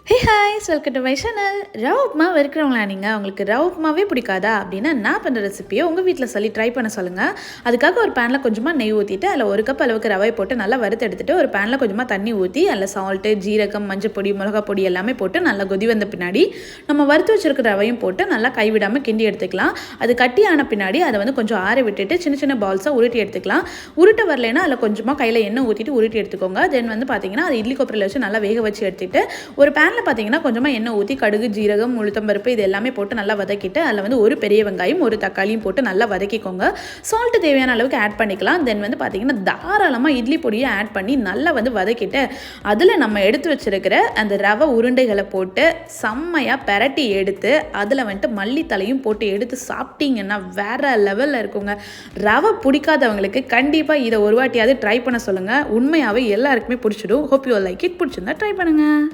Hey hi's welcome to my channel. Rava upma இருக்கிறவங்களா நீங்கள் உங்களுக்கு ரவா உப்புமாவே பிடிக்காதா அப்படின்னா நான் பண்ணுற ரெசிபியை உங்கள் வீட்டில் சொல்லி ட்ரை பண்ண சொல்லுங்கள். அதுக்காக ஒரு பேனில் கொஞ்சமாக நெய் ஊற்றிட்டு அதில் ஒரு கப் அளவுக்கு ரவை போட்டு நல்லா வறுத்து எடுத்துகிட்டு ஒரு பேனில் கொஞ்சமாக தண்ணி ஊற்றி அதில் சால்ட்டு, ஜீரகம், மஞ்சள் பொடி, மிளகா பொடி எல்லாமே போட்டு நல்லா கொதி வந்த பின்னாடி நம்ம வறுத்து வச்சுருக்கிற ரவையும் போட்டு நல்லா கைவிடாமல் கிண்டி எடுத்துக்கலாம். அது கட்டி ஆன பின்னாடி அதை வந்து கொஞ்சம் ஆற விட்டுட்டு சின்ன சின்ன பால்ஸாக உருட்டி எடுத்துக்கலாம். உருட்ட வரலைன்னா அதில் கொஞ்சமாக கையில் எண்ணெய் ஊற்றிட்டு உருட்டி எடுத்துக்கோங்க. தென் வந்து பார்த்தீங்கன்னா அது இட்லி கொப்பரையில் வச்சு நல்லா வேக வச்சு எடுத்துகிட்டு ஒரு பேனில் பார்த்தீங்கன்னா கொஞ்சமாக எண்ணெய் ஊற்றி கடுகு, ஜீரகம், உளுத்தம்பருப்பு இது எல்லாமே போட்டு நல்லா வதக்கிட்டு அதில் வந்து ஒரு பெரிய வெங்காயம், ஒரு தக்காளியும் போட்டு நல்லா வதக்கிக்கோங்க. சால்ட்டு தேவையான அளவுக்கு ஆட் பண்ணிக்கலாம். தென் வந்து பார்த்தீங்கன்னா தாராளமாக இட்லி பொடியை ஆட் பண்ணி நல்லா வந்து வதக்கிட்டு அதில் நம்ம எடுத்து வச்சிருக்கிற அந்த ரவை உருண்டைகளை போட்டு செம்மையாக பெரட்டி எடுத்து அதில் வந்துட்டு மல்லித்தலையும் போட்டு எடுத்து சாப்பிட்டீங்கன்னா வேற லெவலில் இருக்குங்க. ரவை பிடிக்காதவங்களுக்கு கண்டிப்பாக இதை ஒரு வாட்டியாவது ட்ரை பண்ண சொல்லுங்கள். உண்மையாகவே எல்லாருக்குமே பிடிச்சிடும். Hope you like it. பிடிச்சிருந்தா ட்ரை பண்ணுங்கள்.